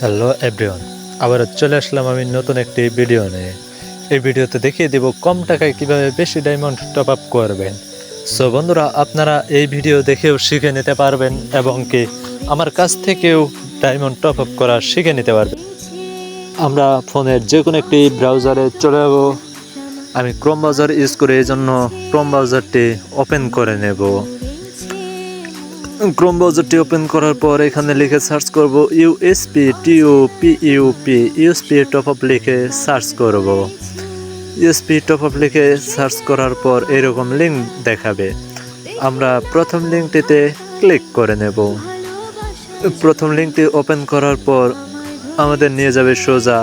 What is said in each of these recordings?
Hello everyone, আবার চলে আসলাম আমি নতুন একটি ভিডিও নিয়ে। এই ভিডিওতে দেখিয়ে দেব কম টাকায় কিভাবে বেশি ডায়মন্ড টপ আপ করবেন। সো বন্ধুরা, আপনারা এই ভিডিও দেখেও শিখে নিতে পারবেন এবং কি আমার কাছ থেকেও ডায়মন্ড টপ আপ করা শিখে নিতে পারবেন। আমরা ফোনের যে কোনো একটি ব্রাউজারে চলে যাব। আমি ক্রোম ব্রাউজার ইউজ করি, এই জন্য ক্রোম ব্রাউজারটি ওপেন করে নেব। ক্রোম ব্রাউজারটি ওপেন করার পর এখানে লিখে সার্চ করব ইউএসপি টপ আপ লিখে সার্চ করব। ইউএসপি টপ আপ লিখে সার্চ করার পর এরকম লিঙ্ক দেখাবে। আমরা প্রথম লিঙ্কটিতে ক্লিক করে নেব। প্রথম লিঙ্কটি ওপেন করার পর আমাদের নিয়ে যাবে সোজা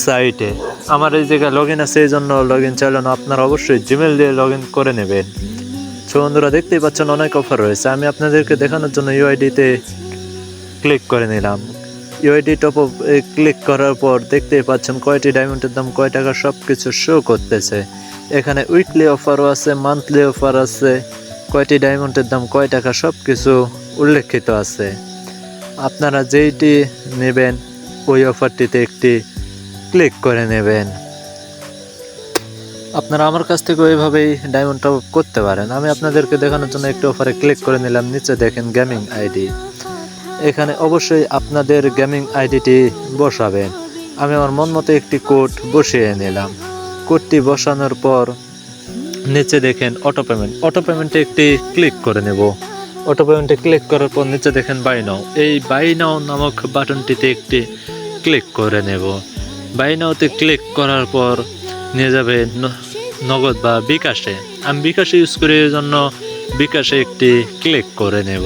সাইটে। আমার এই জায়গায় লগ ইন আছে, এই জন্য লগ ইন চাইলে না, আপনারা অবশ্যই জিমেল দিয়ে লগ ইন করে নেবেন। সো বন্ধুরা, দেখতেই পাচ্ছেন অনেক অফার রয়েছে। আমি আপনাদেরকে দেখানোর জন্য ইউআইডিতে ক্লিক করে নিলাম। ইউআইডি টপ আপ ক্লিক করার পর দেখতেই পাচ্ছেন কয়টি ডায়মন্ডের দাম কয় টাকা সব কিছু শো করতেছে। এখানে উইকলি অফারও আছে, মান্থলি অফার আছে, কয়টি ডায়মন্ডের দাম কয় টাকা সব কিছু উল্লেখিত আছে। আপনারা যেইটি নেবেন ওই অফারটিতে একটি ক্লিক করে নেবেন। আপনারা আমার কাছ থেকে ওইভাবেই ডায়মন্ড টপ আপ করতে পারেন। আমি আপনাদেরকে দেখানোর জন্য একটি অফারে ক্লিক করে নিলাম। নিচে দেখেন গেমিং আইডি, এখানে অবশ্যই আপনাদের গেমিং আইডিটি বসাবেন। আমি আমার মন মতো একটি কোড বসিয়ে নিলাম। কোডটি বসানোর পর নিচে দেখেন অটো পেমেন্টে একটি ক্লিক করে নেব। অটো পেমেন্টে ক্লিক করার পর নিচে দেখেন বাই নাও, এই বাই নাও নামক বাটনটিতে একটি ক্লিক করে নেব। বাই নাওতে ক্লিক করার পর নিয়ে যাবে নগদ বা বিকাশে। আমি বিকাশে ইউজ করি, এই জন্য বিকাশে একটি ক্লিক করে নেব।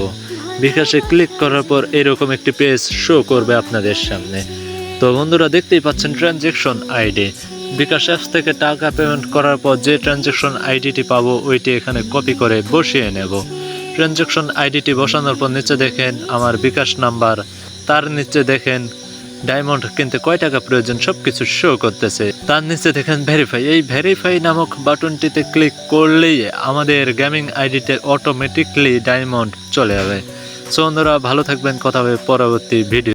বিকাশে ক্লিক করার পর এরকম একটি পেজ শো করবে আপনাদের সামনে। তো বন্ধুরা, দেখতেই পাচ্ছেন ট্রানজ্যাকশন আইডি। বিকাশ অ্যাপস থেকে টাকা পেমেন্ট করার পর যে ট্রানজ্যাকশন আইডিটি পাবো ওইটি এখানে কপি করে বসিয়ে নেব। ট্রানজ্যাকশন আইডিটি বসানোর পর নিচে দেখেন আমার বিকাশ নাম্বার, তার নিচে দেখেন ডায়মন্ড কিনতে কয় টাকা প্রয়োজন সব কিছু শো করতেছে। তার নিচে দেখেন ভেরিফাই, এই ভেরিফাই নামক বাটনটিতে ক্লিক করলেই আমাদের গেমিং আইডিতে অটোমেটিকলি ডায়মন্ড চলে যাবে। সো বন্ধুরা, ভালো থাকবেন, কথা হবে পরবর্তী ভিডিও।